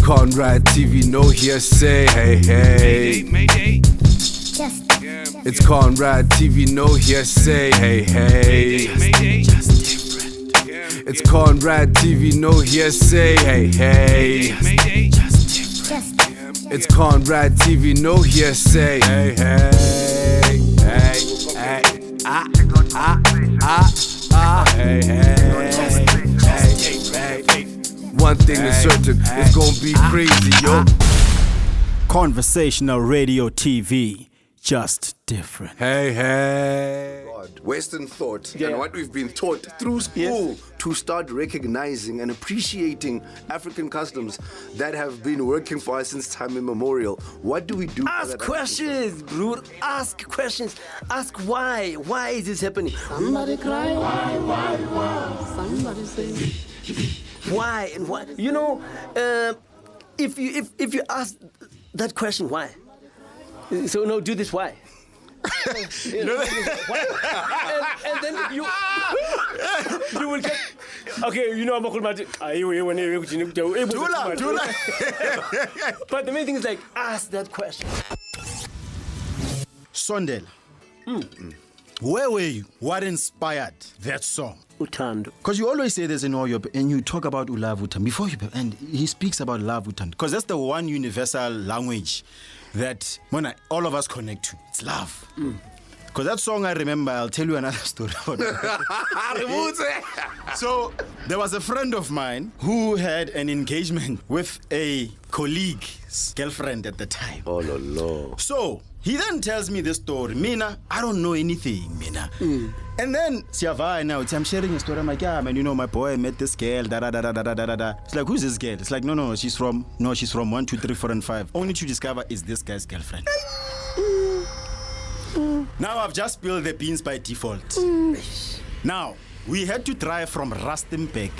Conrad TV, no hearsay, hey, hey. Mayday. It's Conrad TV, no hearsay, hey, hey. Mayday. It's Conrad TV, no hearsay, hey, hey. Mayday. It's Conrad TV, no hearsay, hey, hey. Hey, hey, hey, hey. One thing is certain, it's gonna be crazy, yo. Conversational radio TV, just different. Hey, hey. Western thought and what we've been taught through school to start recognizing and appreciating African customs that have been working for us since time immemorial. What do we do? Ask questions, bro. Ask questions. Ask why. Why is this happening? Somebody cry, why? Somebody say. Why and why? You know, if you ask that question, why? So no, do this why. You know, and then you will get okay. You know I'm not but the main thing is like ask that question. Sondela, where were you? What inspired that song? Utando. Because you always say this in all your, and you talk about love utando before you, and he speaks about love utando because that's the one universal language that all of us connect to. It's love. Because that song, I remember, I'll tell you another story about it. So there was a friend of mine who had an engagement with a colleague's girlfriend at the time. Oh, no. So he then tells me this story. Mina, I don't know anything, Mina. And then, now, I'm sharing a story. I'm like, yeah, man, you know, my boy met this girl, da-da-da-da-da-da-da. It's like, who's this girl? It's like, no, she's from 1, 2, 3, 4, and 5. Only to discover is this guy's girlfriend. Now I've just spilled the beans by default. Now, we had to drive from Rustenburg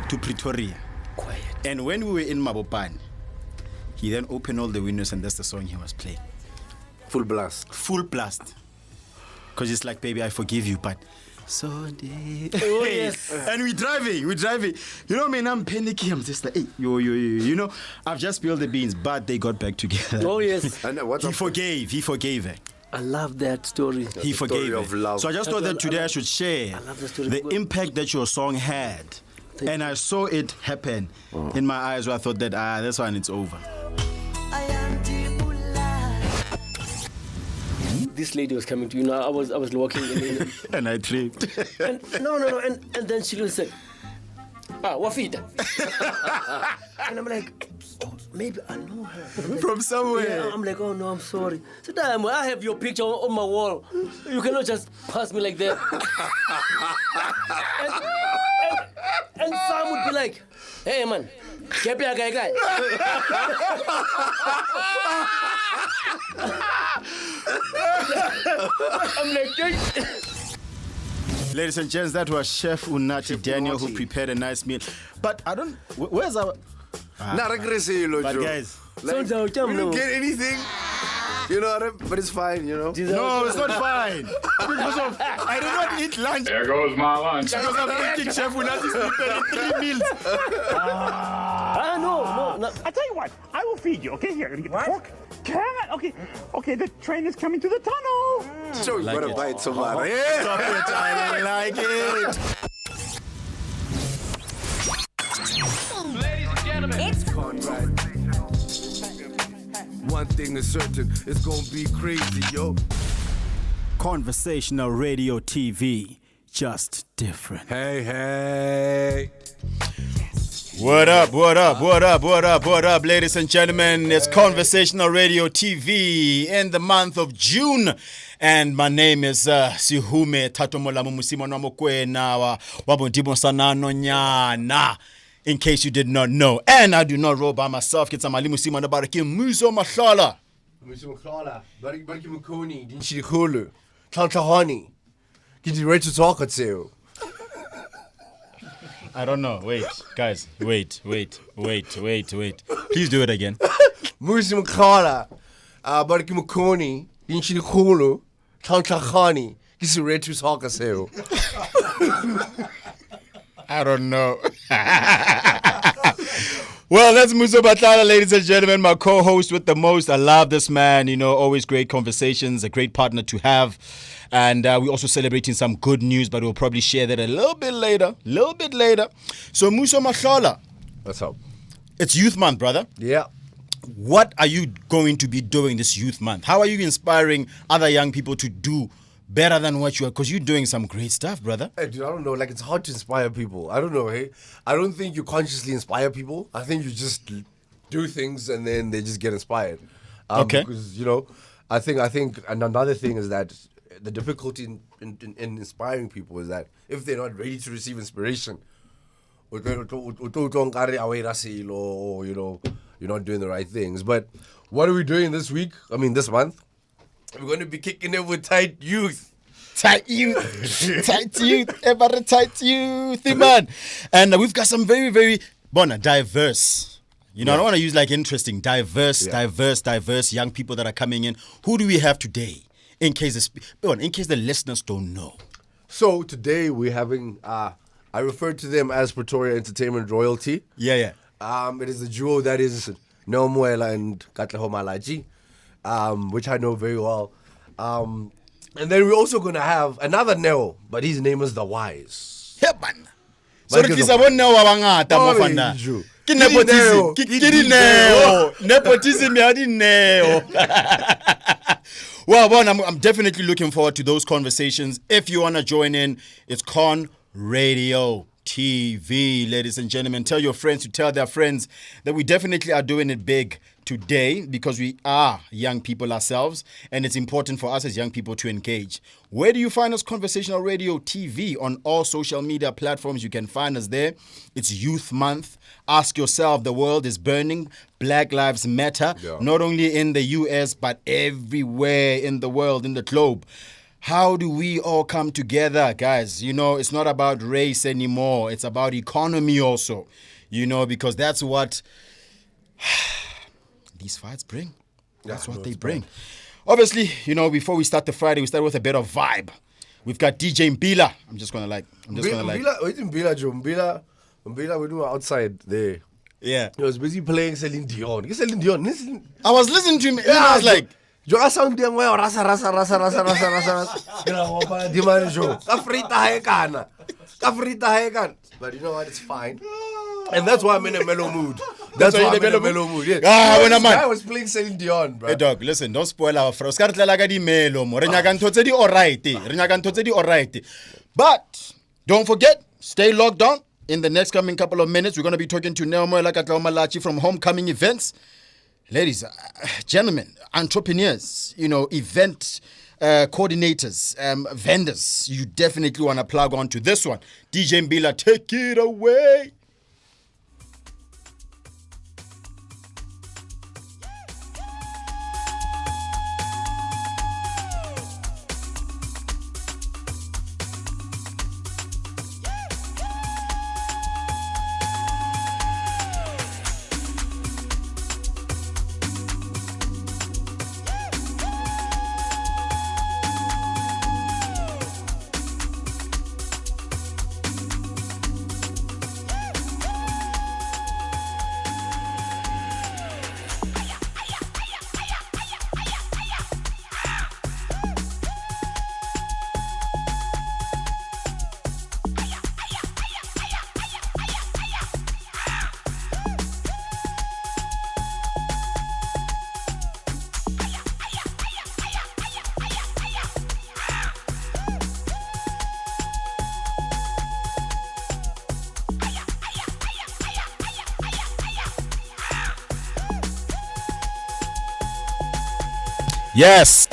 to Pretoria. Quiet. And when we were in Mabopane, he then opened all the windows and that's the song he was playing. Full blast. Full blast. Because it's like, baby, I forgive you, but Sunday. Oh, yes. And we're driving. You know, man, I'm panicking. I'm just like, hey, yo. You know, I've just spilled the beans, but they got back together. Oh, yes. And He forgave her. I love that story. He forgave of her. love. So I just thought that today I should share I love the story. the impact that your song had. And I saw it happen in my eyes where I thought that, this one, it's over. This lady was coming to you. Now I was walking in And I tripped. and and then she will say, Wafita. And I'm like, oh, maybe I know her. From somewhere. Yeah, I'm like, oh no, I'm sorry. So damn, I have your picture on my wall. You cannot just pass me like that. and Sam would be like, hey man, get your guy. I'm like, Ladies and gents, that was Chef Unati Daniel who prepared a nice meal. But I don't. Where's our? But guys, like, we didn't get anything. You know, but it's fine, you know. no, it's not fine. Because of I did not eat lunch. There goes my lunch. Because I'm thinking Chef Unati's preparing 3 meals. no. I tell you what, I will feed you. Okay, here, get pork. Cat. Okay. The train is coming to the tunnel. So you gotta bite somebody. Stop it, I like it. Ladies and gentlemen. It's Conrad. One thing is certain, it's gonna be crazy, yo. Conversational radio TV, just different. Hey. What up, ladies and gentlemen? It's Conversational Radio TV in the month of June. And my name is Sihume Thato Molamu Musimano Mokwena Wabondibo Sanano Nyana. In case you did not know. And I do not roll by myself. It's Amali Musimano Baraki Mmuso Matlala. Mmuso Matlala. Baraki Mukoni. Dinchi Hulu. Tantahani. Get you ready to talk at you. I don't know. Wait, guys. Wait. Please do it again. Mmuso Matlala. Baraki Mukoni. Dinchi Hulu. Tantahani. Get you ready to talk at you. I don't know. Well, that's Mmuso Matlala, ladies and gentlemen, my co-host with the most. I love this man, always great conversations, a great partner to have. And we're also celebrating some good news, but we'll probably share that a little bit later. So, Mmuso Matlala. What's up? It's Youth Month, brother. Yeah. What are you going to be doing this Youth Month? How are you inspiring other young people to do better than what you are? Because you're doing some great stuff, brother. Hey, dude, I don't know. Like, it's hard to inspire people. I don't know, hey? I don't think you consciously inspire people. I think you just do things and then they just get inspired. Okay. Because, I think and another thing is that the difficulty in inspiring people is that if they're not ready to receive inspiration, or, you're not doing the right things. But what are we doing this week? I mean, this month? We're going to be kicking it with tight youth. Tight youth, every tight youth, man. And we've got some very, very diverse. I don't want to use like interesting, diverse young people that are coming in. Who do we have today? In case the listeners don't know. So today we're having, I refer to them as Pretoria Entertainment Royalty. Yeah. It is a duo that is Moela and Katlego Malatji, which I know very well. And then we're also going to have another Neo, but his name is The Wise. Yeah, man. So the kids are Neo wabangata mofana. Ke nepotism ya di Neo. Well, I'm definitely looking forward to those conversations. If you want to join in, it's Con Radio TV, ladies and gentlemen. Tell your friends to tell their friends that we definitely are doing it big today because we are young people ourselves and it's important for us as young people to engage. Where do you find us? Conversational Radio TV on all social media platforms. You can find us there. It's Youth Month. Ask yourself, the world is burning. Black Lives Matter, not only in the US, but everywhere in the world, in the globe. How do we all come together, guys? It's not about race anymore. It's about economy also, because that's what these fights bring. That's what they bring. Obviously, before we start the Friday, we start with a bit of vibe. We've got DJ Mbila. Mbila, we were outside there. Yeah. He was busy playing Celine Dion. I was listening to him and I was like, Joga sound yang well, rasa. But you know what? It's fine. And that's why I'm in a mellow mood. That's why I'm in a mellow mood. Yeah. I was playing Celine Dion, bro. Hey dog, listen, don't spoil our frost. But don't forget, stay locked on. In the next coming couple of minutes, we're going to be talking to Moela Katlego Malatji from HomeComing Events. Ladies, gentlemen, entrepreneurs, event coordinators, vendors, you definitely want to plug on to this one. DJ Mbila, take it away. Yes.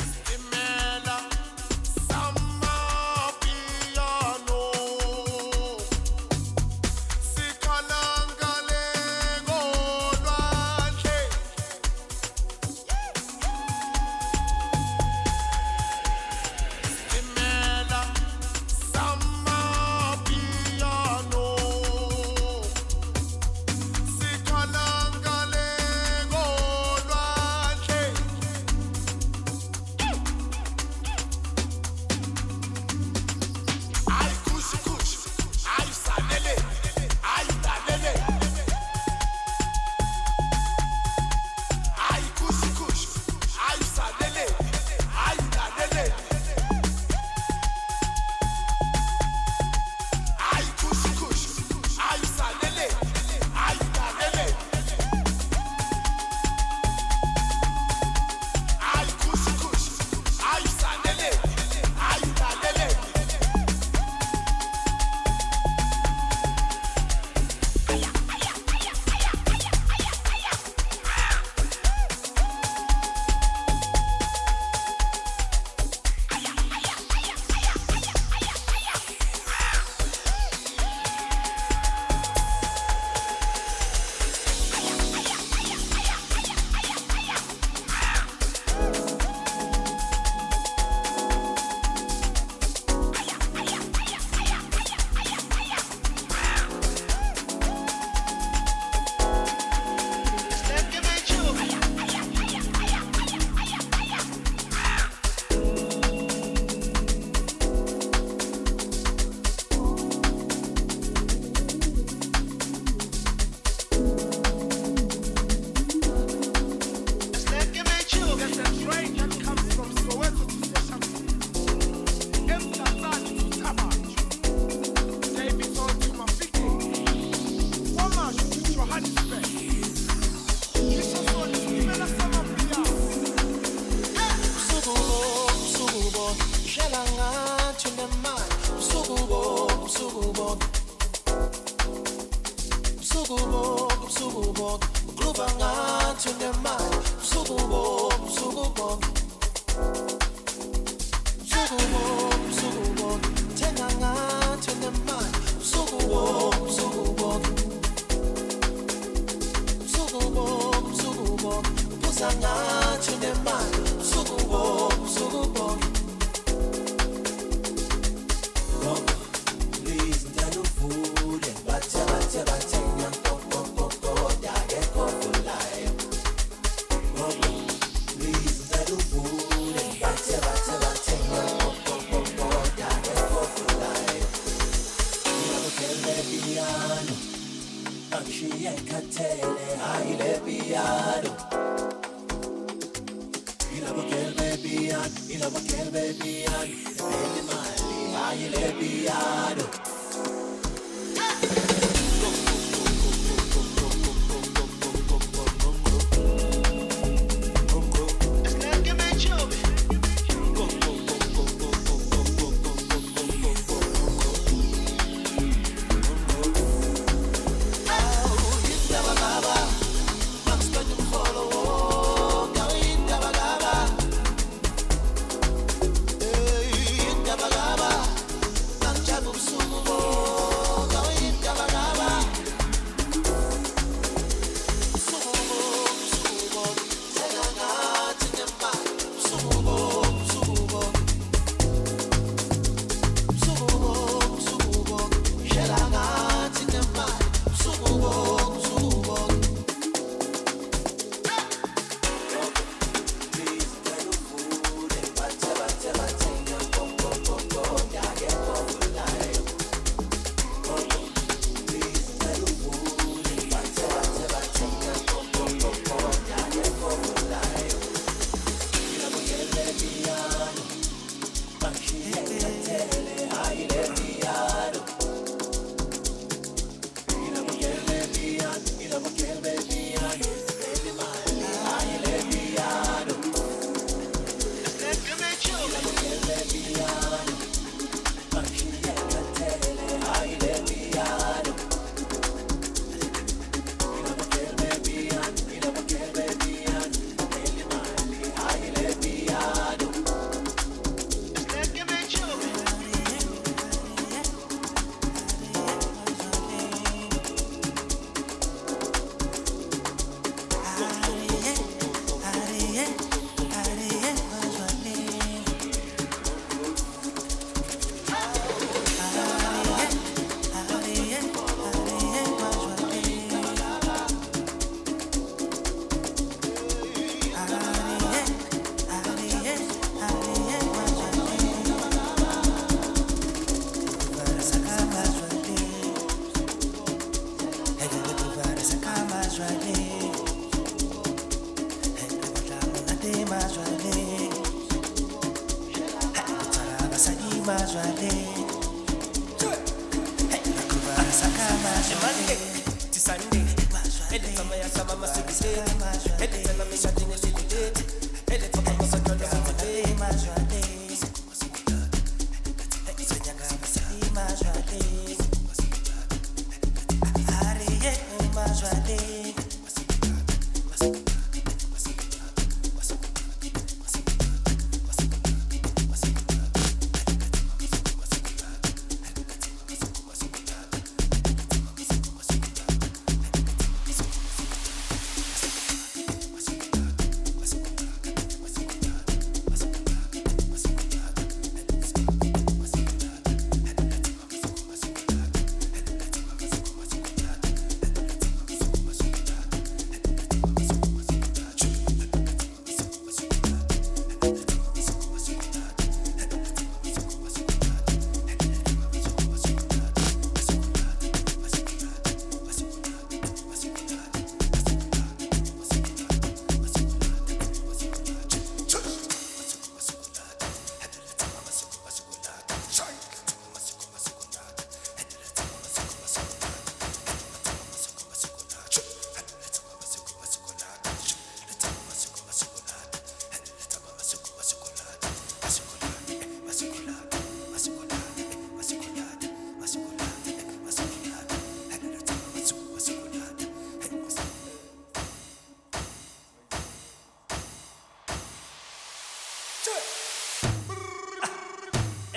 A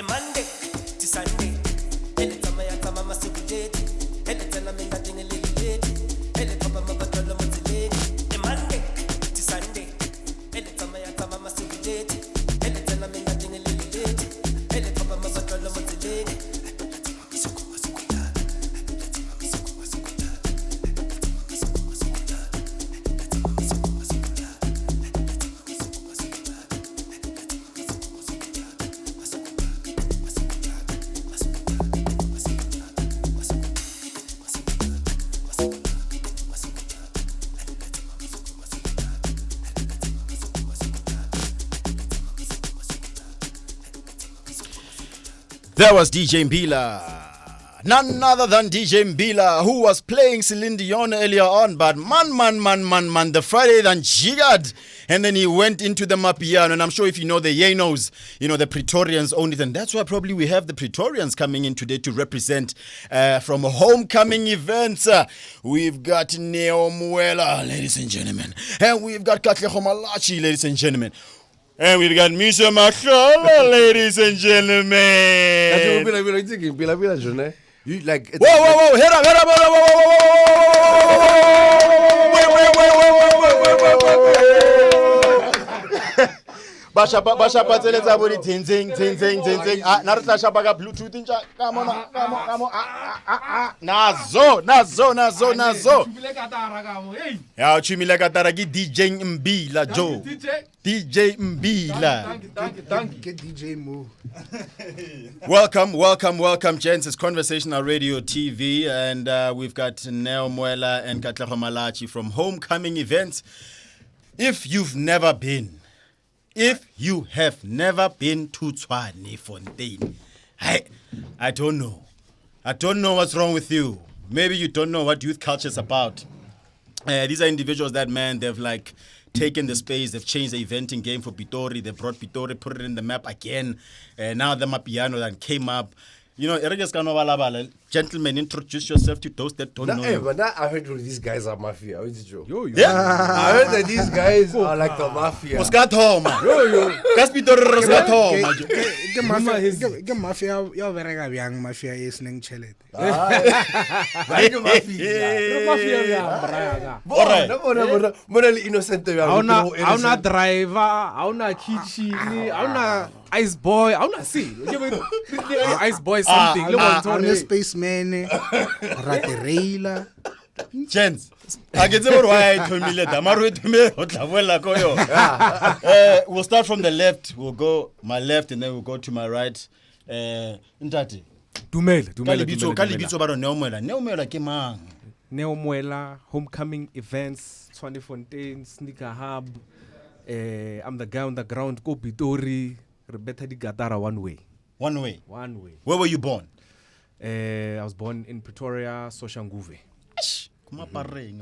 Monday to Sunday. Anytime I come, I'm a secret. Anytime I'm in that thing a little late. Anytime I'm a battle, I'm a delay. A Monday to Sunday. Anytime I come, I'm a secret. Anytime I'm in that thing a little late. Anytime I'm a battle, I'm a delay. That was DJ Mbila. None other than DJ Mbila, who was playing Celine Dion earlier on, but man, the Friday than jiggered. And then he went into the Mapiano, and I'm sure if you know the Yenos, you know, the Pretorians own it, and that's why probably we have the Pretorians coming in today to represent from HomeComing events. We've got Moela, ladies and gentlemen, and we've got Katlego Malatji, ladies and gentlemen. And we've got Mmuso, Matlala, ladies and gentlemen. You like Whoa, head up, Basha patseletsa bo di tseng. Ah, na re tla shapa ka Bluetooth ntsha. Come on. Nazo. Ya chumile katara ki DJ Mbila Joe. DJ Mbila. Thank you, DJ Mo. Welcome, gents. It's Conversational Radio TV, and we've got Moela and Katlego Malatji from HomeComing events. If you have never been to Tshwanefontein, I don't know. I don't know what's wrong with you. Maybe you don't know what youth culture is about. These are individuals that, man, they've like taken the space, they've changed the eventing game for Pitori, they brought Pitori, put it in the map again. Now the Mapiano that came up. You know, gentlemen, introduce yourself to those that don't know you. But now I heard these guys are mafia. Yeah. I heard that these guys are like the mafia. Moscato, man. That's Pitori Moscato. Get mafia, you're very young mafia is neng chelet. Innocent. I'm not driver, I'm not kitchen, I'm not ice boy, I'm not see. Ice boy something. I'm a spaceman, Raterela. Gents, I get why I told me later. We'll start from the left. We'll go my left and then we'll go to my right. Ntati. Moela, HomeComing events, Tshwanefontein, Sneaker Hub. I'm the guy on the ground, go Pitori, Rebeta di Gatara one way. One way. Where were you born? I was born in Pretoria, Soshanguve. Kumapareng.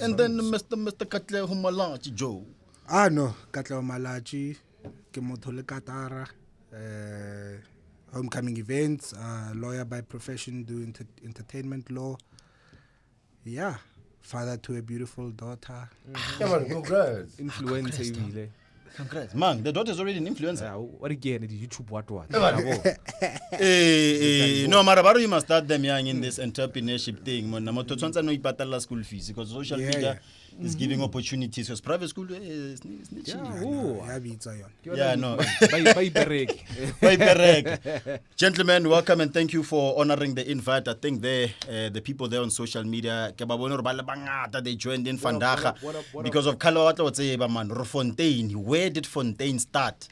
And then Mr. Katlego Malatji, Joe. No, Katlego Malatji, Kemotole Katara, HomeComing events, lawyer by profession, do entertainment law. Yeah, father to a beautiful daughter. Come on, congrats. Influencer. Congrats. Man, the daughter's already an influencer. What again? YouTube what? No, Marabaro, you must start them young in this entrepreneurship thing. No school fees because social media is giving opportunities. Because private school is Gentlemen, welcome and thank you for honoring the invite. I think the people there on social media, they joined in Fandaga because of Fontaine. Where did Fontaine start?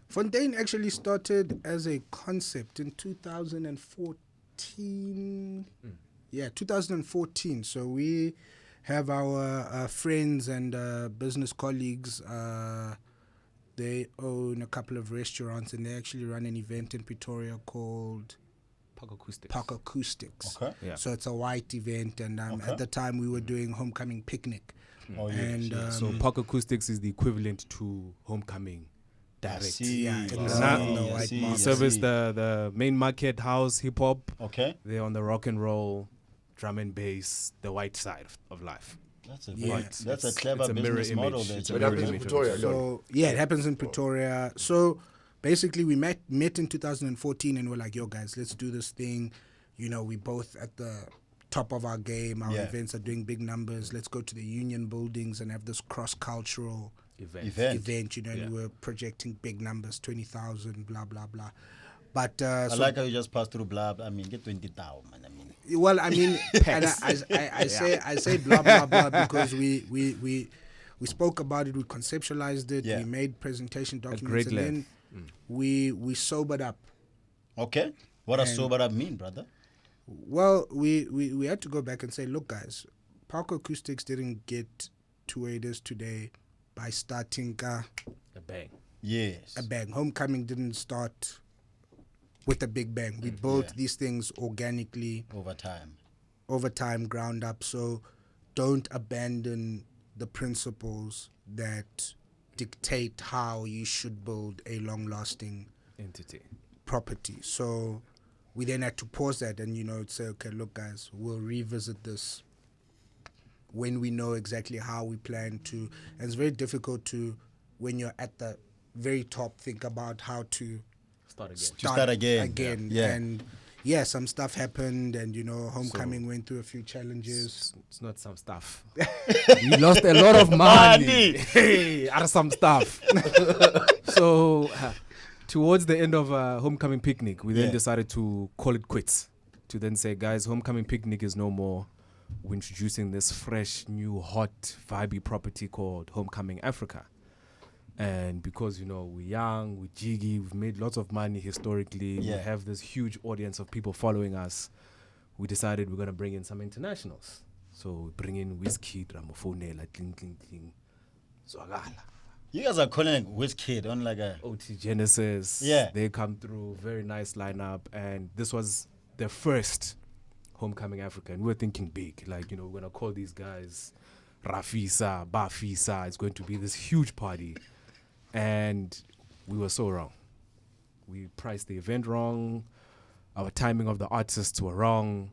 Fontaine actually started as a concept in 2014. Yeah, 2014. So we have our friends and business colleagues. They own a couple of restaurants and they actually run an event in Pretoria called Park Acoustics. Okay. Yeah. So it's a white event, and at the time we were doing HomeComing picnic. So Park Acoustics is the equivalent to HomeComing direct. Service the main market, house, hip hop. Okay. They're on the rock and roll, drum and bass, the white side of life. That's a Yeah. that's a clever it's a mirror business model. image. There, It's a What mirror happens in image of Pretoria? So yeah, it happens in Pretoria. So basically, we met in 2014, and we're like, "Yo, guys, let's do this thing." You know, we both at the top of our game. Our events are doing big numbers. Let's go to the union buildings and have this cross-cultural event. You know, and we were projecting big numbers, 20,000, blah blah blah. But I like how you just passed through blah. I mean, get 20,000, man. I mean, well, I mean, and I say blah blah blah because we spoke about it, we conceptualized it, we made presentation documents, and then we sobered up. Okay, what does sobered up mean, brother? Well, we had to go back and say, look, guys, Park Acoustics didn't get to where it is today by starting a bang. Yes, a bang. Homecoming didn't start with a big bang. We built these things organically over time, ground up. So don't abandon the principles that dictate how you should build a long-lasting entity property. So we then had to pause that and, you know, say, okay, look, guys, we'll revisit this when we know exactly how we plan to. And it's very difficult to, when you're at the very top, think about how to start again. Yeah. And yeah, some stuff happened, and you know, Homecoming went through a few challenges. It's not some stuff. We lost a lot of money. Hey, out of some stuff. So towards the end of Homecoming Picnic, we then decided to call it quits. To then say, guys, Homecoming Picnic is no more. We're introducing this fresh, new, hot, vibey property called Homecoming Africa. And because, you know, we're young, we're jiggy, we've made lots of money historically, we have this huge audience of people following us, we decided we're going to bring in some internationals. So we bring in Wizkid, Moela, Kling Kling Kling, Zwagala. You guys are calling it Wizkid on like a... OT Genesis. Yeah. They come through, very nice lineup. And this was their first Homecoming Africa. And we were thinking big, like, you know, we're going to call these guys Rafisa, Bafisa. It's going to be this huge party. And we were so wrong. We priced the event wrong. Our timing of the artists were wrong.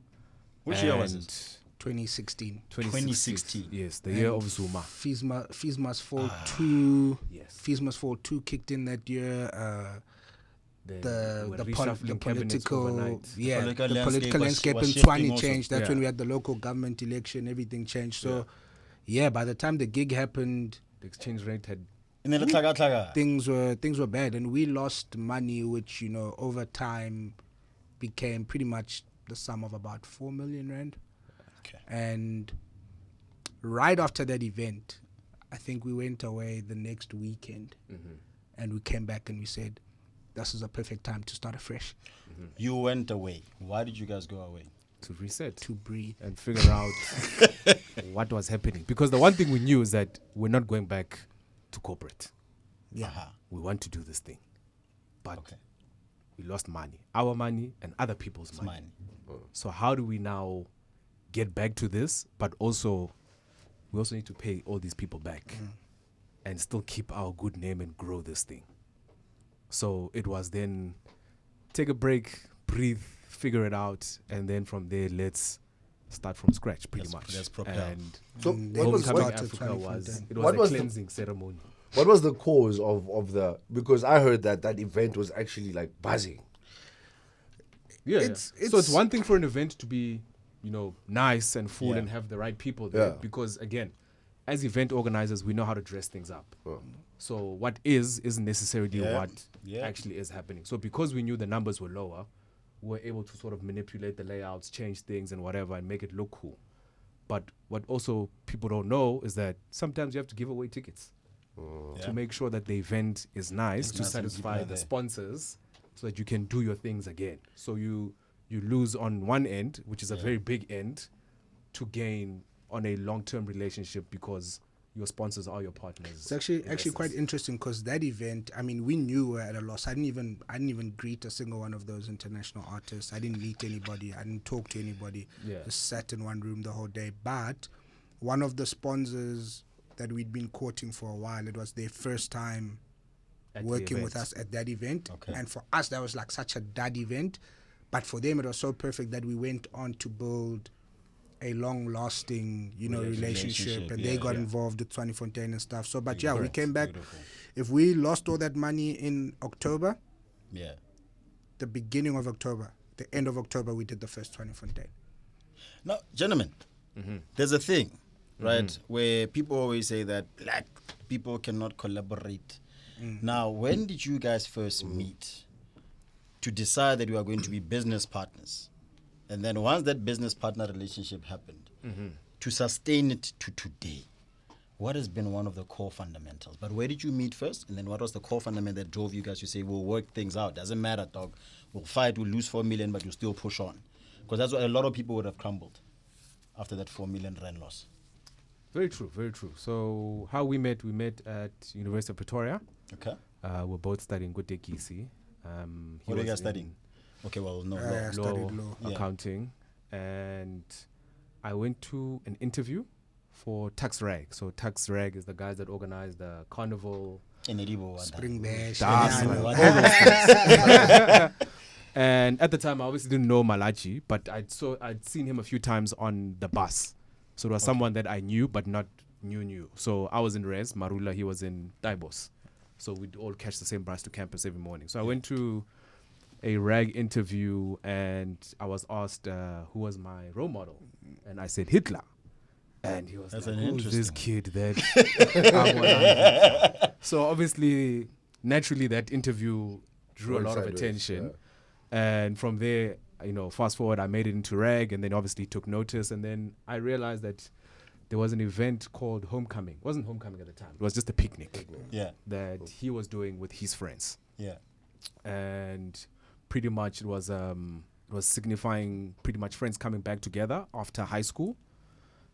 Which year was it? 2016. 2016. Yes, the year of Zuma. Fees Must Fall 2. Yes. Fees Must Fall 2 kicked in that year. The political landscape in Tshwane changed. That's when we had the local government election. Everything changed. So, by the time the gig happened, the exchange rate had things were bad, and we lost money, which, you know, over time became pretty much the sum of about 4 million rand. Okay. And right after that event, I think we went away the next weekend, and we came back and we said, this is a perfect time to start afresh. You went away. Why did you guys go away? To reset, to breathe, and figure out what was happening. Because the one thing we knew is that we're not going back to corporate. We want to do this thing, but we lost money, our money and other people's money. So how do we now get back to this? But also, we also need to pay all these people back and still keep our good name and grow this thing. So it was then take a break, breathe, figure it out, and then from there let's start from scratch, pretty much. Let's prepare. And so what was Africa was a cleansing ceremony. What was the cause of the? Because I heard that event was actually like buzzing. Yeah, so it's one thing for an event to be, you know, nice and full and have the right people there. Because again, as event organizers, we know how to dress things up. So what isn't necessarily what actually is happening. So because we knew the numbers were lower, we were able to sort of manipulate the layouts, change things and whatever, and make it look cool. But what also people don't know is that sometimes you have to give away tickets to make sure that the event is nice, to satisfy the sponsors, so that you can do your things again. So you lose on one end, which is a very big end, to gain on a long-term relationship because your sponsors are your partners. It's actually quite interesting because that event, I mean, we knew we were at a loss. I didn't even greet a single one of those international artists. I didn't meet anybody. I didn't talk to anybody. Just sat in one room the whole day. But one of the sponsors that we'd been courting for a while, it was their first time working with us at that event. And for us, that was like such a dud event. But for them, it was so perfect that we went on to build a long-lasting, relationship, and they got involved with Tshwanefontein and stuff. So, but we came back. Beautiful. If we lost all that money in October, Yeah. the beginning of October, the end of October, we did the first Tshwanefontein. Now, gentlemen, there's a thing, right, where people always say that black people cannot collaborate. Now, when did you guys first meet to decide that you are going to be business partners? And then once that business partner relationship happened, to sustain it to today, what has been one of the core fundamentals? But where did you meet first? And then what was the core fundament that drove you guys to say, we'll work things out? Doesn't matter, dog. We'll fight, we'll lose 4 million, but you'll still push on. Because that's what a lot of people would have crumbled after that 4 million rand loss. Very true, very true. So how we met at University of Pretoria. Okay. We're both studying good Kisi. What are you guys studying? Okay, well, no, law, Yeah. accounting. And I went to an interview for Tax Rag. So Tax Rag is the guys that organize the carnival. Spring Bash. And at the time, I obviously didn't know Malatji, but I'd seen him a few times on the bus. So it was someone that I knew, but not knew. So I was in Res, Marula, he was in Daibos. So we'd all catch the same bus to campus every morning. So I went to a rag interview and I was asked who was my role model. And I said Hitler. And he was like, who's this kid that I want? So obviously, naturally, that interview drew a lot of attention. And from there, fast forward, I made it into rag and then obviously took notice. And then I realized that there was an event called HomeComing. It wasn't HomeComing at the time. It was just a picnic that he was doing with his friends. Yeah. And pretty much it was signifying pretty much friends coming back together after high school.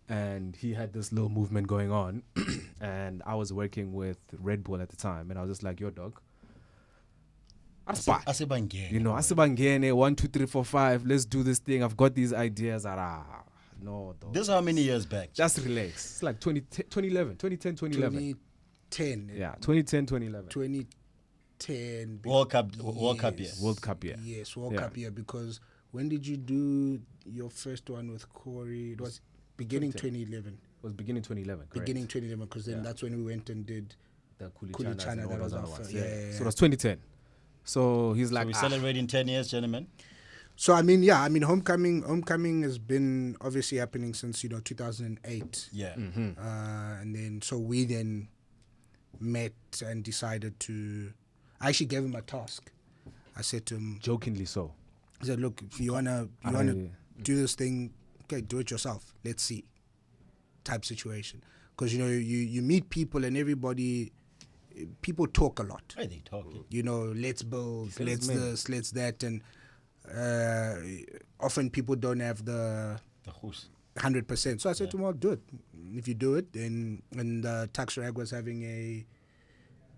And he had this little movement going on. And I was working with Red Bull at the time. And I was just like, yo, dog. Asibangene, 1, 2, 3, 4, 5. Let's do this thing. I've got these ideas. No, dog. This is how many years back? Just relax. It's like 2011. 2010. Yeah, 2010, 2011. 2010. World Cup year. World Cup year. Yes, World Cup year. Because when did you do your first one with Corey? It was beginning 2011. It was beginning 2011, correct. Beginning 2011, because then that's when we went and did the Kuli China. That was our first. Yeah. So it was 2010. So he's like, so we're celebrating 10 years, gentlemen. So Homecoming has been obviously happening since 2008. Yeah. And then so we then met and decided to. I actually gave him a task. I said to him, jokingly so. I said, look, if you wanna do this thing, okay, do it yourself. Let's see. Type situation, because you meet people and everybody. People talk a lot. Why are they talking? Let's build, let's this, let's that, and often people don't have the 100%. So I said to him, well, do it. If you do it, then and Tax Rag was having a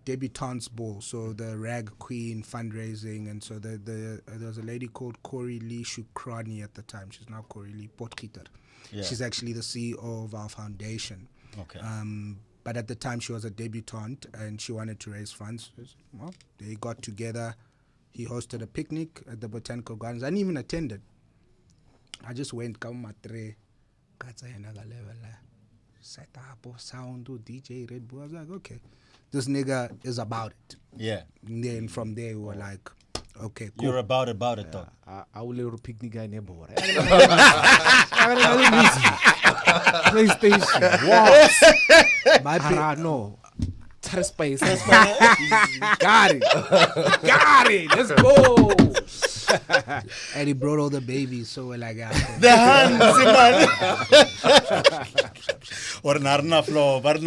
debutante's ball, so the Rag Queen fundraising, and so there was a lady called Corey Lee Shukrani at the time. She's now Corey Lee Potgieter. Yeah. She's actually the CEO of our foundation. Okay. But at the time, she was a debutante and she wanted to raise funds. Well, they got together. He hosted a picnic at the Botanical Gardens. I didn't even attend it. I just went, come matre, another level. Set up, sound, DJ, Red Bull. I was like, okay, this nigga is about it. Yeah. And then from there, we were like, okay, cool. You're about it, dog. I will little picnic guy never. PlayStation. Wow. No. Space. Got it. Let's go. And he brought all the babies, so we're like, the hands, man. Or Narna flow. But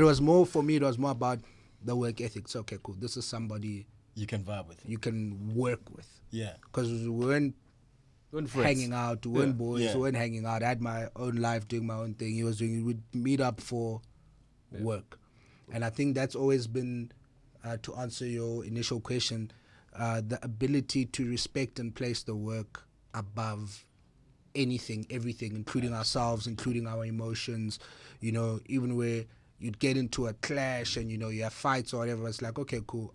it was more for me. It was more about the work ethic. So okay, cool. This is somebody you can vibe with. You can work with. Yeah. Because we weren't hanging out. We weren't boys. We weren't hanging out. I had my own life, doing my own thing. He was doing. We'd meet up for work, and I think that's always been, to answer your initial question, the ability to respect and place the work above anything, everything, including ourselves, including our emotions. Even where you'd get into a clash and you have fights or whatever. It's like, okay, cool.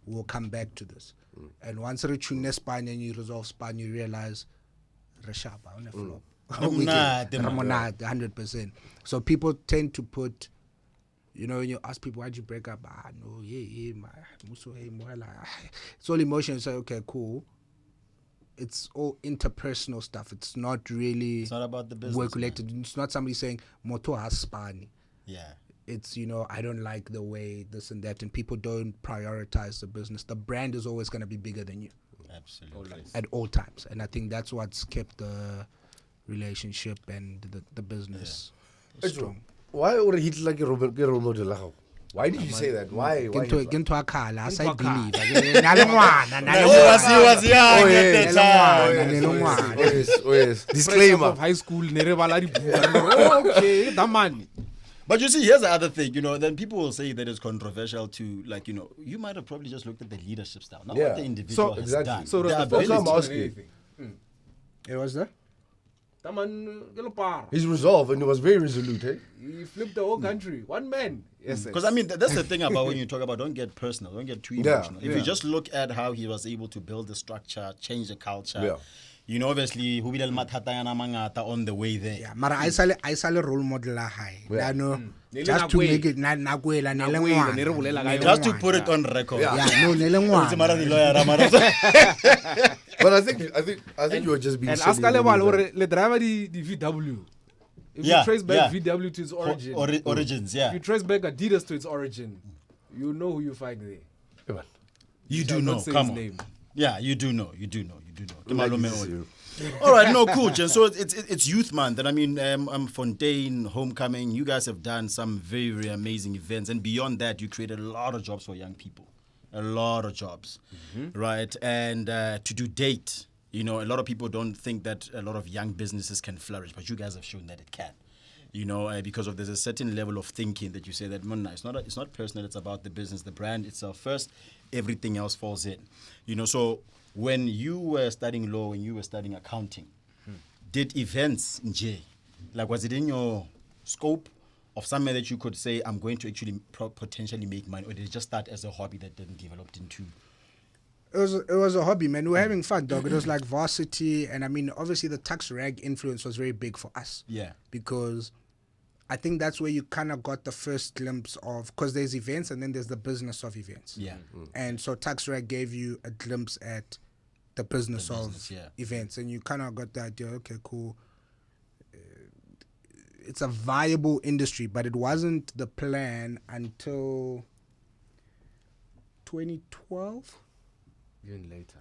We'll come back to this. And once you retune Spani and you resolve Spani, you realize Reshaba on a flop. Ramonate, Ramonate, 100%. So people tend to put, you know, when you ask people why'd you break up, no, my Mmuso, Moela. It's all emotion. So okay, cool. It's all interpersonal stuff. It's not really. It's not about the business. Work related. It's not somebody saying moto has spani. Yeah. It's, you know, I don't like the way this and that, and people don't prioritize the business. The brand is always going to be bigger than you. Absolutely. At all times, and I think that's what's kept the relationship and the business strong. Why would he like a role model? Why did you say that? Why? Into a car, as I believe. Yes. Disclaimer. Of high school, okay, the money. But you see, here's the other thing, you know, then people will say that it's controversial to, like, you know, you might have probably just looked at the leadership style, not what the individual has done. So the ability. It was there? His resolve, and it was very resolute, eh? He flipped the whole country. One man. Yes. Because, I mean, that's the thing about when you talk about don't get personal, don't get too emotional. If you just look at how he was able to build the structure, change the culture, you know, obviously, who will mangata on the way there. Yeah, mara I sale role model la high. Just to make it just to put it on record. But I think you were just being and silly. ask Alebal le driver the VW. If you trace back VW to its origin, origins, If you trace back Adidas to its origin, you know who you find there. You do know. Come on. Name. Yeah, you do know. All right, no, cool, Jen. So it's Youth Month, and I mean, Fontaine, HomeComing. You guys have done some very, very amazing events, and beyond that, you created a lot of jobs for young people, a lot of jobs, right? And to date, you know, a lot of people don't think that a lot of young businesses can flourish, but you guys have shown that it can. You know, because there's a certain level of thinking that you say that it's not personal. It's about the business, the brand itself first. Everything else falls in. You know, so when you were studying law, when you were studying accounting, did events, like was it in your scope of somewhere that you could say, I'm going to actually potentially make money, or did it just start as a hobby that then developed into? It was a hobby, man. We were having fun, dog. It was like varsity, and I mean, obviously the tax rag influence was very big for us. Yeah. Because I think that's where you kind of got the first glimpse of, because there's events and then there's the business of events. Yeah. And so tax rag gave you a glimpse at the business of events, and you kind of got the idea, okay, cool. It's a viable industry, but it wasn't the plan until 2012. Even later.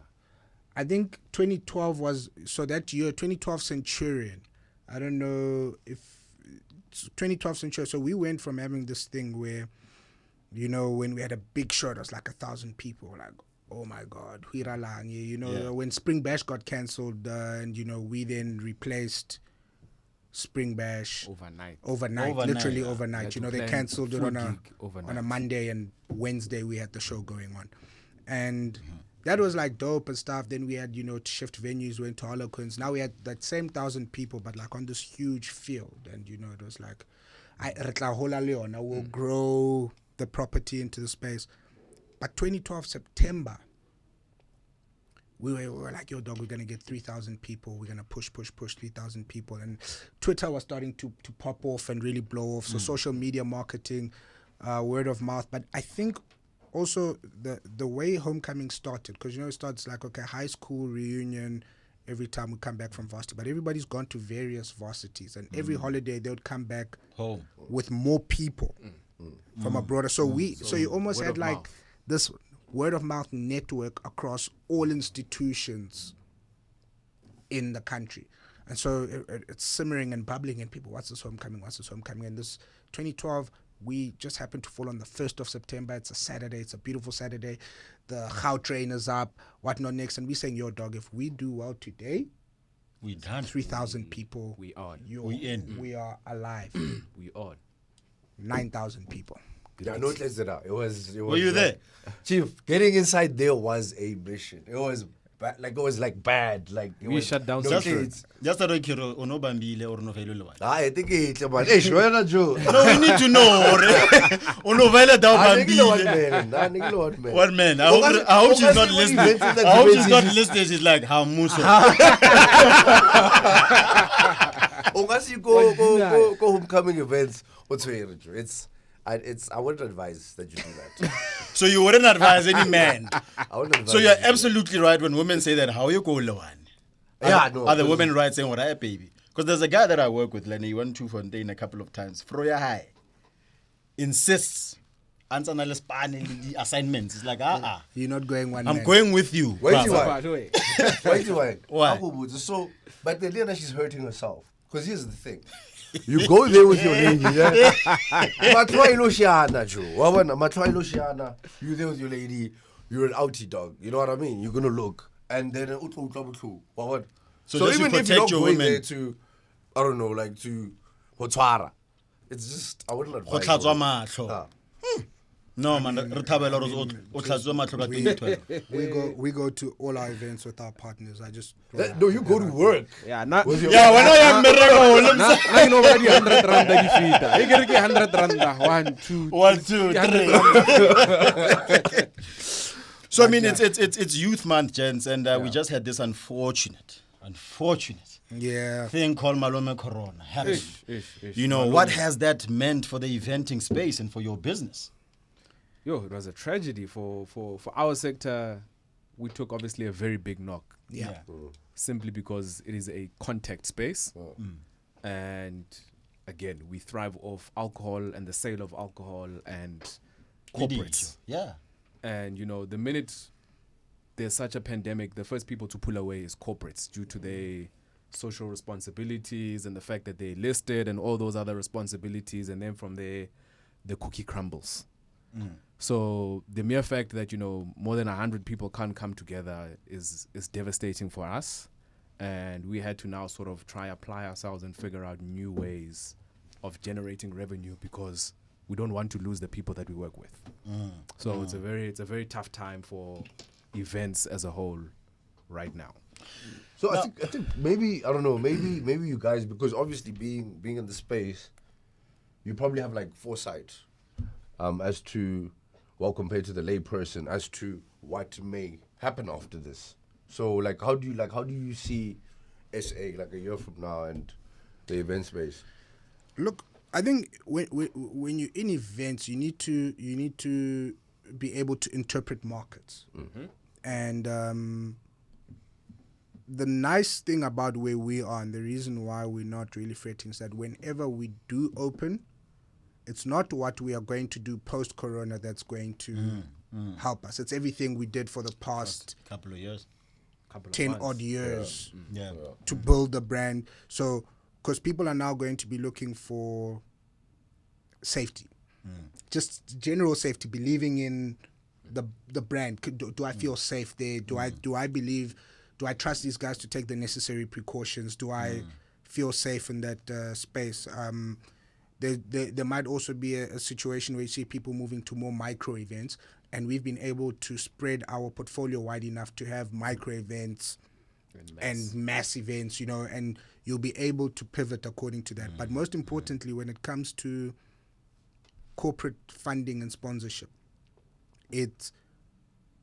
I think 2012 was, so that year, 2012 Centurion. I don't know if 2012 Centurion. So we went from having this thing where, you know, when we had a big show, it was like 1,000 people. Like, oh my God, you know, when Spring Bash got cancelled, and, you know, we then replaced Spring Bash overnight, literally overnight. You know, they cancelled it on a Monday, and Wednesday we had the show going on. And that was like dope and stuff. Then we had, you know, to shift venues, went to Harlequins. Now we had that same 1,000 people, but like on this huge field. And, you know, it was like, I will grow the property into the space. But 2012 September, we were like, yo, dog, we're going to get 3,000 people. We're going to push 3,000 people. And Twitter was starting to pop off and really blow off. So social media marketing, word of mouth. But I think also the way HomeComing started, because, you know, it starts like, okay, high school reunion every time we come back from varsity. But everybody's gone to various varsities. And every holiday, they would come back home with more people from abroad. So you almost had like this word of mouth network across all institutions in the country. And so it's simmering and bubbling, and people, what's this HomeComing? And this 2012, we just happened to fall on the 1st of September. It's a Saturday. It's a beautiful Saturday. The How train is up, whatnot next. And we're saying, yo, dog, if we do well today, we done 3,000 people. We on. We are alive. We on. 9,000 people. Yeah, no, it was. Were you there? Chief, getting inside there was a mission. It was like it was like bad. Like it We was, shut down no social. kids. Just a kiro ono bambile or no failo one. I think it's man. Hey, Joanna Joe. No, we need to know. Ono vela da bambile. Man. What man? I hope she's not listening. I hope she's not listening. She's like, how Mmuso. Unless you go homecoming events, what's very true. I wouldn't advise that you do that. So you wouldn't advise any man. I wouldn't advise So you're you do that. absolutely right when women say that. How you go one? Yeah, no. Are the women right saying what I baby? Because there's a guy that I work with, Lenny. He went to Fontaine a couple of times. Froya High insists. Answer na the assignments. It's like You're not going one I'm man. going with you. Wait till bruv. Wait till why? Why? So, but the idea that she's hurting herself. Because here's the thing. You go there with your lady, yeah? Matwa Iloshiana, Joe. Matwa Iloshiana, you're there with your lady, you're an outie dog. You know what I mean? You're going to look. And then, what? So just even you if you're not protect your going women. there to, I don't know, like to Hotwara, it's just, I wouldn't advise. Go tlhatswa you. mahlo. No man, re thabela hore o tlhatswe mahlo ka 2012. We go to all our events with our partners. I just No, you go to work. Yeah, not. Yeah, when I am mmereko Now you know what the 100 rand that you feed. You get 100 rand. 1, 2, 1, 2, 3. So I mean, it's Youth Month, gents, and we just had this unfortunate thing called Malome Corona. You know what has that meant for the eventing space and for your business? Yo, it was a tragedy for our sector. We took obviously a very big knock. Yeah. Simply because it is a contact space. And again, we thrive off alcohol and the sale of alcohol and corporates. Yeah. And you know, the minute there's such a pandemic, the first people to pull away is corporates due to their social responsibilities and the fact that they're listed and all those other responsibilities. And then from there, the cookie crumbles. So the mere fact that, you know, more than 100 people can't come together is devastating for us. And we had to now sort of try apply ourselves and figure out new ways of generating revenue because we don't want to lose the people that we work with. So it's a very tough time for events as a whole right now. So I think maybe, I don't know, maybe you guys, because obviously being in the space, you probably have like foresight as to, well, compared to the lay person, as to what may happen after this. So how do you see SA like a year from now and the event space? Look, I think when you're in events, you need to be able to interpret markets. And the nice thing about where we are and the reason why we're not really fretting is that whenever we do open, it's not what we are going to do post-corona that's going to help us. It's everything we did for the past couple of years. 10 odd years Yeah. to build the brand. So, because people are now going to be looking for safety, just general safety, believing in the brand. Do I feel safe there? Do I believe? Do I trust these guys to take the necessary precautions? Do I feel safe in that space? There might also be a situation where you see people moving to more micro events, and we've been able to spread our portfolio wide enough to have micro events and mass events, you know, and you'll be able to pivot according to that. But most importantly, when it comes to corporate funding and sponsorship, it's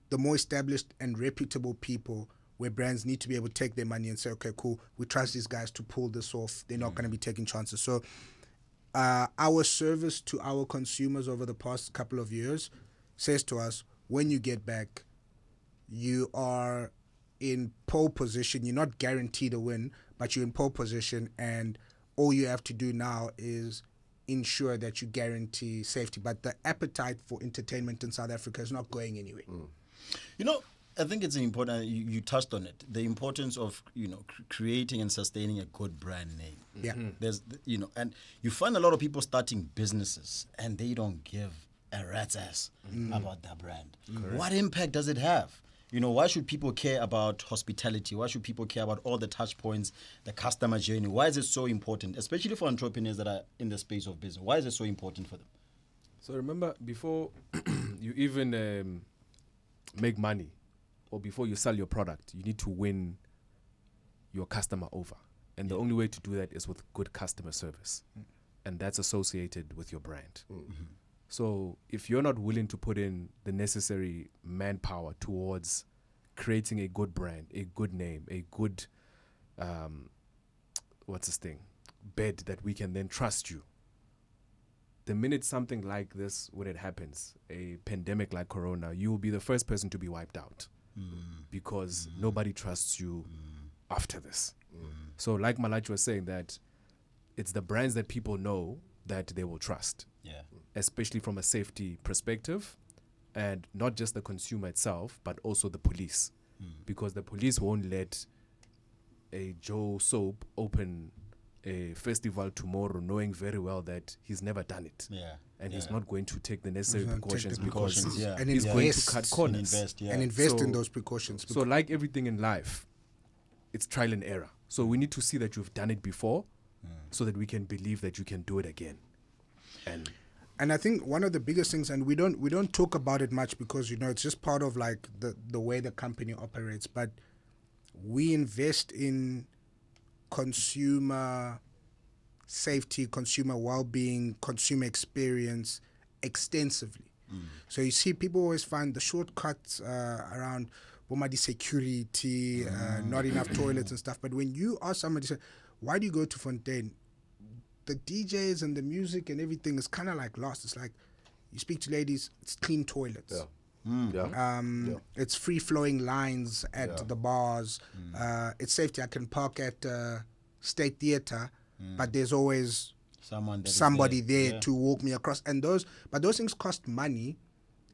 the more established and reputable people where brands need to be able to take their money and say, okay, cool, we trust these guys to pull this off. They're not going to be taking chances. So our service to our consumers over the past couple of years says to us, when you get back, you are in pole position. You're not guaranteed a win, but you're in pole position, and all you have to do now is ensure that you guarantee safety. But the appetite for entertainment in South Africa is not going anywhere. You know, I think it's important, you touched on it, the importance of, you know, creating and sustaining a good brand name. Yeah. There's, you know, and you find a lot of people starting businesses and they don't give a rat's ass about their brand. What impact does it have? You know, why should people care about hospitality? Why should people care about all the touch points, the customer journey? Why is it so important, especially for entrepreneurs that are in the space of business? Why is it so important for them? So remember, before you even make money, or before you sell your product, you need to win your customer over. And the only way to do that is with good customer service. And that's associated with your brand. So if you're not willing to put in the necessary manpower towards creating a good brand, a good name, a good, bed that we can then trust you, the minute something like this, when it happens, a pandemic like Corona, you will be the first person to be wiped out because nobody trusts you after this. So like Malatji was saying, that it's the brands that people know that they will trust, especially from a safety perspective, and not just the consumer itself, but also the police, because the police won't let a Joe Soap open a festival tomorrow knowing very well that he's never done it. And he's not going to take the necessary precautions because and he's going to cut corners. And invest in those precautions. So like everything in life, it's trial and error. So we need to see that you've done it before so that we can believe that you can do it again. And I think one of the biggest things, and we don't talk about it much because, it's just part of like the way the company operates, but we invest in consumer safety, consumer well-being, consumer experience extensively. So you see, people always find the shortcuts around bomadi security, not enough toilets and stuff. But when you ask somebody, say, why do you go to Fontaine? The DJs and the music and everything is kind of like lost. It's like you speak to ladies, it's clean toilets. It's free-flowing lines at the bars. It's safety. I can park at State Theatre, but there's always somebody there to walk me across. And those things cost money.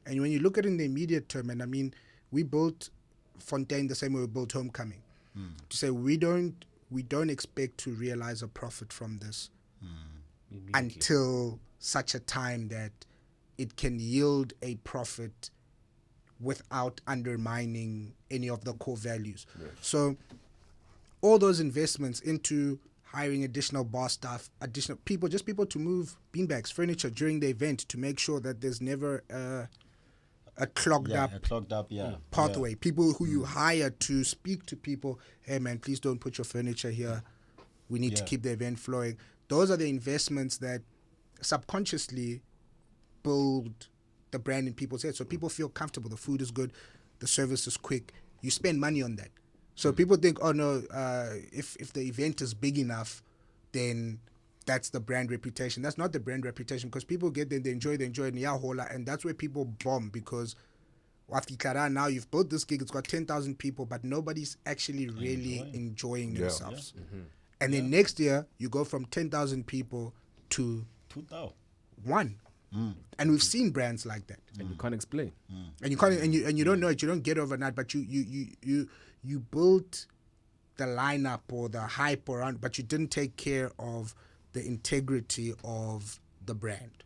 And when you look at it in the immediate term, and I mean, we built Fontaine the same way we built HomeComing. To say we don't expect to realize a profit from this until such a time that it can yield a profit without undermining any of the core values. So all those investments into hiring additional bar staff, additional people, just people to move beanbags, furniture during the event to make sure that there's never a clogged up pathway. People who you hire to speak to people, hey man, please don't put your furniture here. We need to keep the event flowing. Those are the investments that subconsciously build the brand in people's heads. So people feel comfortable. The food is good. The service is quick. You spend money on that. So people think, oh no, if the event is big enough, then that's the brand reputation. That's not the brand reputation, because people get there, they enjoy and that's where people bomb, because now you've built this gig, it's got 10,000 people, but nobody's actually really enjoying themselves. And then next year, you go from 10,000 people to 1. And we've seen brands like that. And you can't explain. And you can't, and you don't know it. You don't get overnight, but you built the lineup or the hype around, but you didn't take care of the integrity of the brand.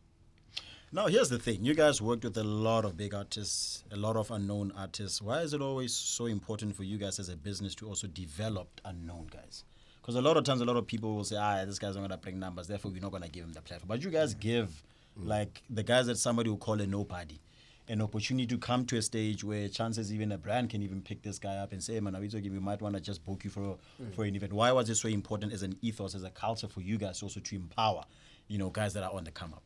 Now, here's the thing. You guys worked with a lot of big artists, a lot of unknown artists. Why is it always so important for you guys as a business to also develop unknown guys? Because a lot of times, a lot of people will say, this guy's not going to bring numbers, therefore we're not going to give him the platform. But you guys give, like, the guys that somebody will call a nobody, an opportunity to come to a stage where chances even a brand can even pick this guy up and say, hey, man, we might want to just book you for an event. Why was it so important as an ethos, as a culture for you guys also to empower, guys that are on the come up?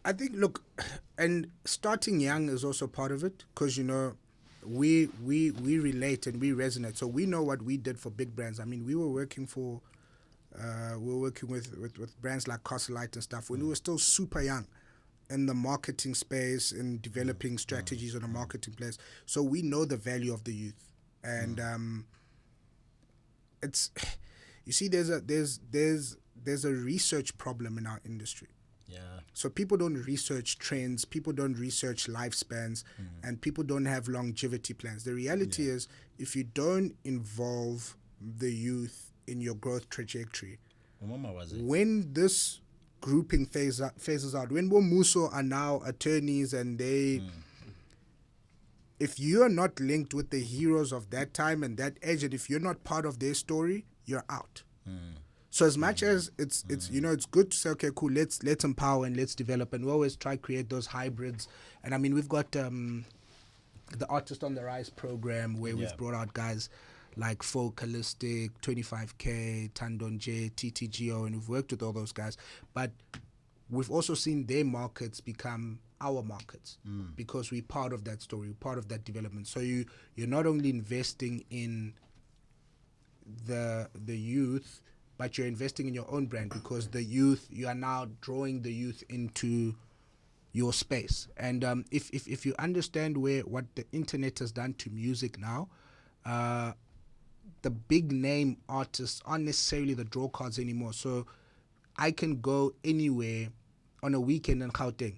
I think, look, and starting young is also part of it, because, we relate and we resonate. So we know what we did for big brands. I mean, we were working with brands like Castlelight and stuff when we were still super young in the marketing space, in developing strategies on a marketing place. So we know the value of the youth. And it's, you see, there's a research problem in our industry. So people don't research trends, people don't research lifespans, and people don't have longevity plans. The reality is, if you don't involve the youth in your growth trajectory, when this grouping phases out, when Mmuso are now attorneys and they, if you are not linked with the heroes of that time and that age, and if you're not part of their story, you're out. So as much as it's it's good to say, okay, cool, let's empower and let's develop, and we always try to create those hybrids. And I mean, we've got the Artist on the Rise program, where we've brought out guys like Focalistic, 25K, Tandon J, TTGO, and we've worked with all those guys. But we've also seen their markets become our markets because we're part of that story, we're part of that development. So you're not only investing in the youth, but you're investing in your own brand, because the youth, you are now drawing the youth into your space. And if you understand what the internet has done to music now, the big name artists aren't necessarily the draw cards anymore. So I can go anywhere on a weekend in Gauteng.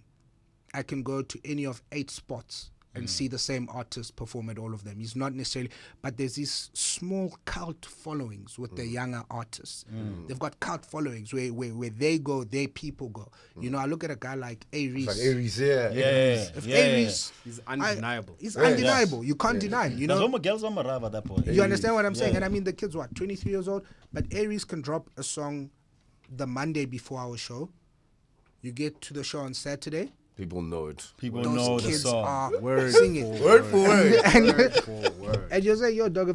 I can go to any of 8 spots and see the same artist perform at all of them. He's not necessarily, but there's these small cult followings with the younger artists. They've got cult followings where they go, their people go. You know, I look at a guy like Aries. Like Aries, If Aries, he's undeniable. He's undeniable. You can't deny him. You know, at that point. you understand what I'm saying? And I mean, the kid's 23 years old, but Aries can drop a song the Monday before our show. You get to the show on Saturday. People know it. People Those know the kids song. are singing Word for word. and you say, yo, dog,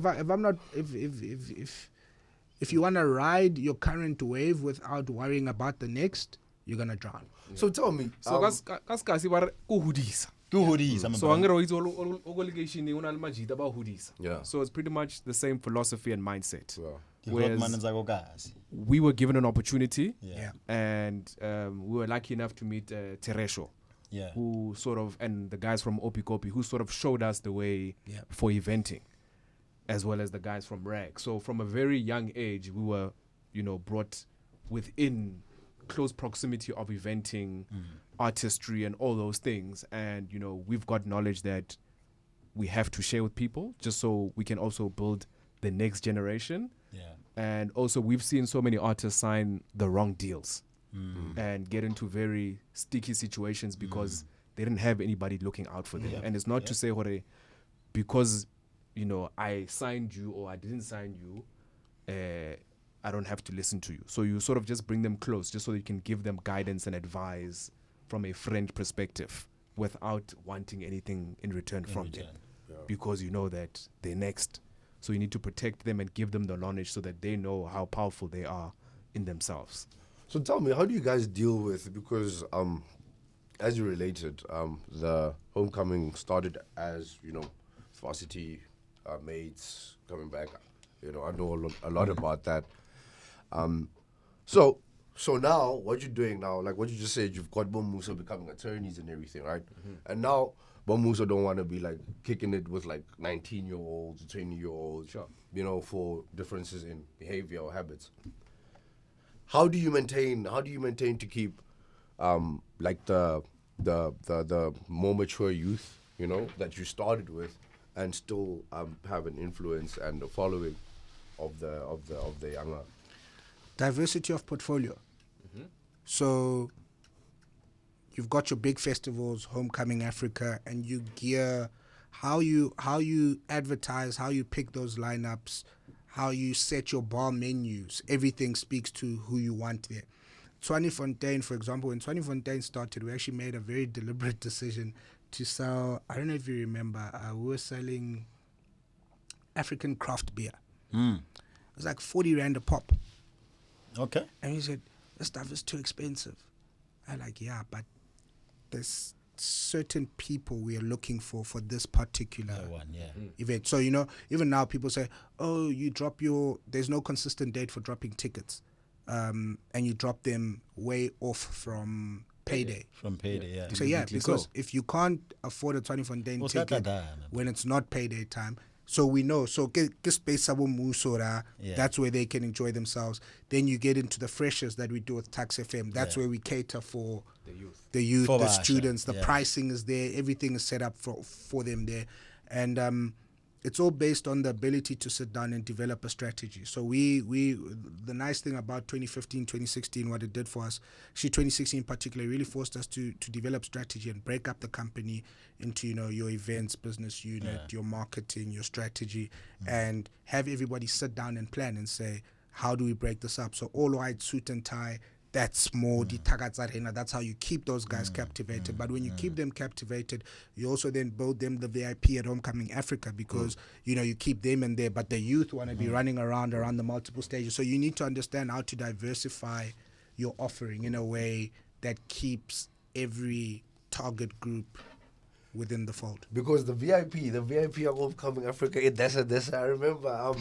if you wanna ride your current wave without worrying about the next, you're gonna drown. So tell me. So kasikasi ba re ku hodisa. Two hoodies. So angero itse organization una le majita ba hodisa. Yeah. So it's pretty much the same philosophy and mindset. Yeah. Whereas we were given an opportunity, Yeah. and we were lucky enough to meet Teresho, who sort of, and the guys from Opikopi, who sort of showed us the way for eventing, as well as the guys from RAG. So from a very young age, we were, brought within close proximity of eventing, artistry, and all those things. And, we've got knowledge that we have to share with people, just so we can also build the next generation. And also, we've seen so many artists sign the wrong deals and get into very sticky situations because they didn't have anybody looking out for them. And it's not to say, Hore, because, I signed you or I didn't sign you, I don't have to listen to you. So you sort of just bring them close just so you can give them guidance and advice from a friend perspective without wanting anything in return from them. Because you know that they're next. So you need to protect them and give them the knowledge so that they know how powerful they are in themselves. So tell me, how do you guys deal with, because as you related, the HomeComing started as, varsity mates coming back. I know a lot about that. So now, what you're doing now, like what you just said, you've got Mmuso becoming attorneys and everything, right? And now, Mmuso don't want to be like kicking it with like 19-year-olds, 20-year-olds, for differences in behavior or habits. How do you maintain to keep like the more mature youth, that you started with, and still have an influence and a following of the younger? Diversity of portfolio. So you've got your big festivals, HomeComing Africa, and you gear how you advertise, how you pick those lineups, how you set your bar menus. Everything speaks to who you want there. Tshwanefontein, for example, when Tshwanefontein started, we actually made a very deliberate decision to sell, I don't know if you remember, we were selling African craft beer. It was like 40 Rand a pop. Okay. And he said, this stuff is too expensive. I'm like, yeah, but there's certain people we are looking for this particular event. So, even now people say, oh, there's no consistent date for dropping tickets. And you drop them way off from payday. So, because if you can't afford a 24-day ticket when it's not payday time, so we know. So space Mmuso, that's where they can enjoy themselves. Then you get into the freshers that we do with Tax FM. That's where we cater for the youth, the students. The pricing is there. Everything is set up for them there. And it's all based on the ability to sit down and develop a strategy. So we the nice thing about 2015, 2016, what it did for us, actually 2016 in particular, really forced us to develop strategy and break up the company into, your events, business unit, your marketing, your strategy, and have everybody sit down and plan and say, how do we break this up? So all white, suit and tie, that's more ditakatsarena. That's how you keep those guys captivated. But when you keep them captivated, you also then build them the VIP at Homecoming Africa, because you keep them in there, but the youth want to be running around the multiple stages. So you need to understand how to diversify your offering in a way that keeps every target group within the fold. Because the VIP of Homecoming Africa, that's I remember.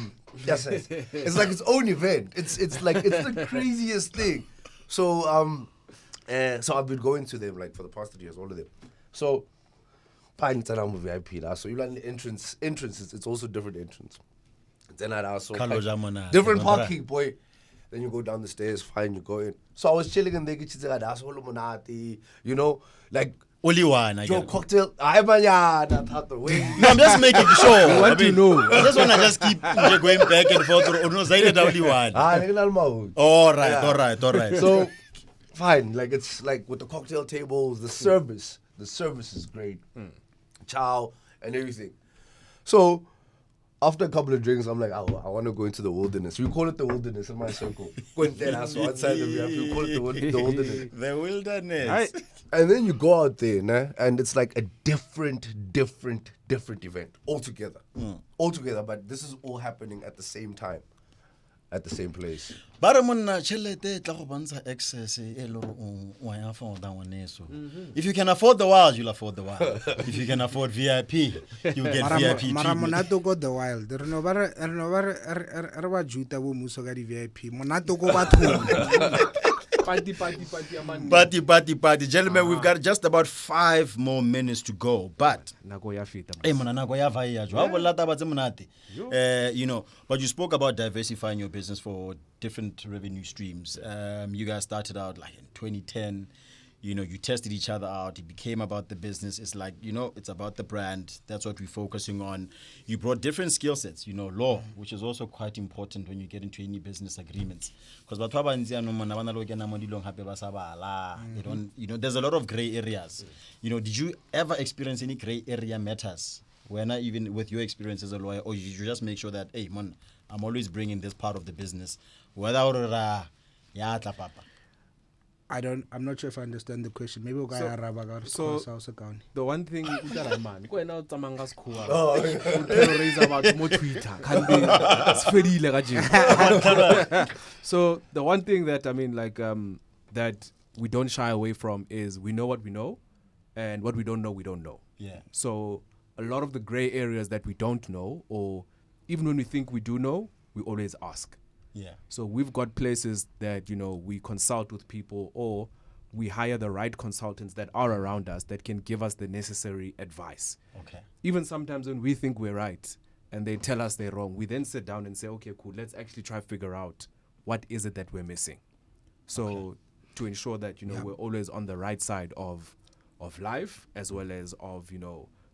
It's like its own event. It's like it's the craziest thing. So so I've been going to them like for the past 3 years, all of them. So fine, it's an VIP now. So you learn the entrances. It's also different entrance. Then I also different parking, boy. Then you go down the stairs, fine, you go in. So I was chilling in there, like only one. I get cocktail. I'm just making sure. I want to know. I just want to just keep going back and forth. Only one. All right. So fine, like it's like with the cocktail tables, the service is great. Chow and everything. So after a couple of drinks, I'm like, I want to go into the wilderness. We call it the wilderness in my circle. So outside the VIP, we call it the wilderness. The wilderness. Right. And then you go out there, nah, and it's like a different event altogether. Altogether, but this is all happening at the same time, at the same place. But excess. If you can afford the wild, you'll afford the wild. If you can afford VIP, you get VIP. Monato go the wild. VIP. Monato go bathroom. Party. Gentlemen, we've got just about 5 more minutes to go. But but you spoke about diversifying your business for different revenue streams. You guys started out like in 2010. You tested each other out. It became about the business. It's like, it's about the brand. That's what we're focusing on. You brought different skill sets, law, which is also quite important when you get into any business agreements. Because there's a lot of gray areas. Did you ever experience any gray area matters? When even with your experience as a lawyer, or you just make sure that, hey, man, I'm always bringing this part of the business. I'm not sure if I understand the question. Maybe we'll so the one thing that I'm on, so the one thing that that we don't shy away from is we know what we know, and what we don't know, we don't know. Yeah. So a lot of the gray areas that we don't know, or even when we think we do know, we always ask. Yeah. So we've got places that, we consult with people, or we hire the right consultants that are around us that can give us the necessary advice. Okay. Even sometimes when we think we're right and they tell us they're wrong, we then sit down and say, okay, cool, let's actually try to figure out what is it that we're missing. So to ensure that, we're always on the right side of life, as well as of,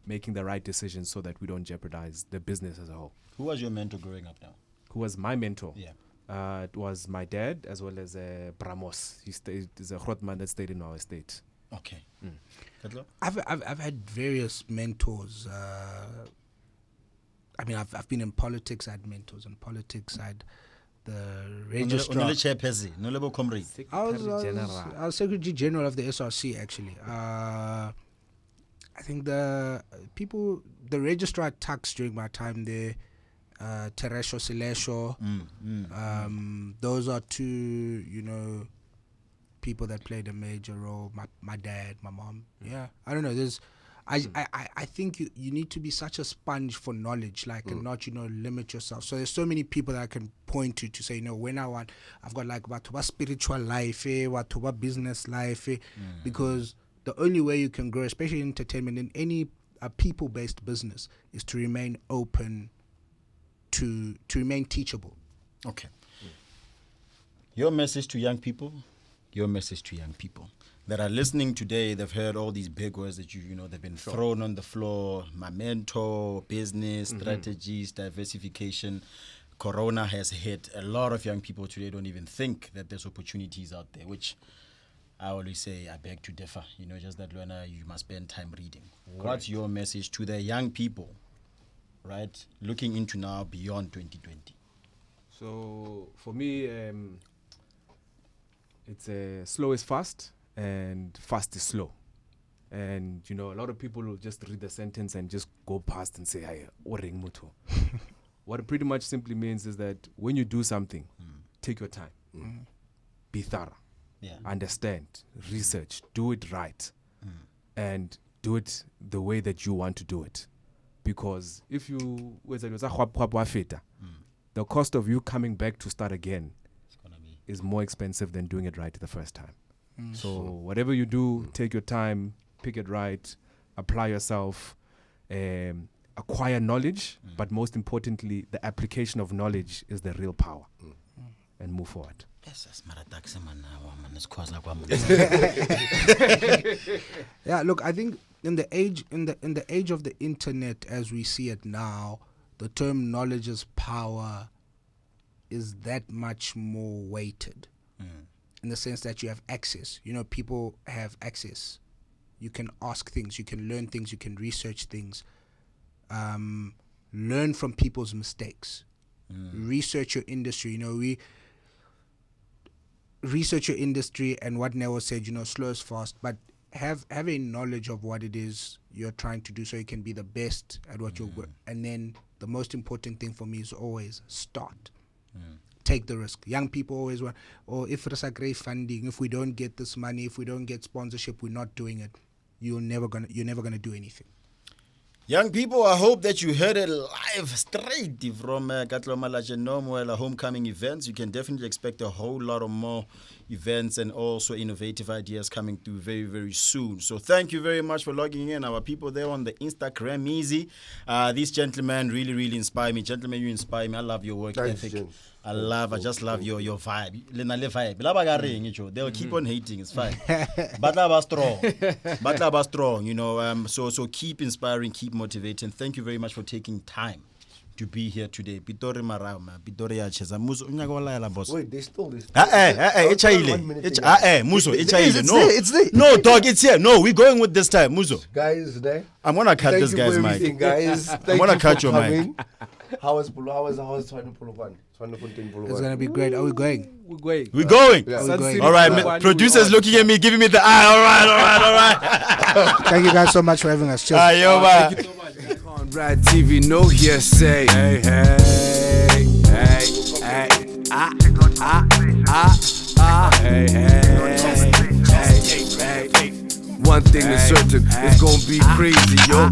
making the right decisions so that we don't jeopardize the business as a whole. Who was your mentor growing up now? Who was my mentor? Yeah. It was my dad, as well as Bramos. He's a Grotman that stayed in our estate. Okay. I've had various mentors. I've been in politics. I had mentors in politics. I had the registrar. I was Secretary General of the SRC, actually. I think the registrar at tax during my time there, Teresho Silesho, those are two, people that played a major role. My dad, my mom. Yeah, I don't know. I think you need to be such a sponge for knowledge, and not limit yourself. So there's so many people that I can point to say, when I've got like watuba spiritual life, watuba business life, because the only way you can grow, especially in entertainment, in any people-based business, is to remain open, to remain teachable. Okay. Your message to young people that are listening today, they've heard all these big words that they've been thrown on the floor. My mentor, business, strategies, diversification. Corona has hit. A lot of young people today don't even think that there's opportunities out there, which I always say I beg to differ. Just that, Luana, you must spend time reading. Correct. What's your message to the young people, right, looking into now beyond 2020? So for me, It's slow is fast and fast is slow. And, you know, a lot of people will just read the sentence and just go past and say, hey, oring muto. What it pretty much simply means is that when you do something, take your time. Be thorough. Yeah. Understand. Research. Do it right. And do it the way that you want to do it. Because if you... the cost of you coming back to start again is more expensive than doing it right the first time. So whatever you do, take your time, pick it right, apply yourself, acquire knowledge, but most importantly, the application of knowledge is the real power, and move forward. Yeah, look, I think in the age of the internet as we see it now, the term knowledge is power is that much more weighted. In the sense that you have access. You know, people have access. You can ask things, you can learn things, you can research things. Learn from people's mistakes. Research your industry. You know, we research your industry, and what Neo said, you know, slow is fast, but have a knowledge of what it is you're trying to do so you can be the best at what you're good. And then the most important thing for me is always start. Take the risk. Young people always want, if it's a great funding, if we don't get this money, if we don't get sponsorship, we're not doing it. You're never gonna do anything. Young people, I hope that you heard it live straight from Katlego Malatji and Moela HomeComing events. You can definitely expect a whole lot of more events and also innovative ideas coming through very, very soon. So thank you very much for logging in. Our people there on the Instagram, easy. These gentlemen really, really inspire me. Gentlemen, you inspire me. I love your work ethic. I just love your vibe. They'll keep on hating, it's fine. But strong, you know. So keep inspiring, keep motivating. Thank you very much for taking time to be here today. Pitori Marama, Pitori Acheza. Mmuso, boss. Wait, they stole this. Mmuso, it's there. No, dog, it's here. No, we're going with this time, Mmuso. Guys, there. I'm gonna cut this guy's mic. Guys. I'm gonna cut your mic. How is Tshwanefontein? It's gonna be great. Are we going? We're going. We're going. Yeah. We're going. All right, producers looking at me, giving me the eye. All right. Thank you guys so much for having us. Cheers. Thank you so much. Conrad TV, no hearsay. Hey. One thing is certain, it's gonna be crazy, yo.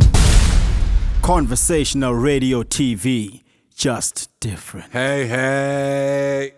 Conversational radio TV, just different. Hey.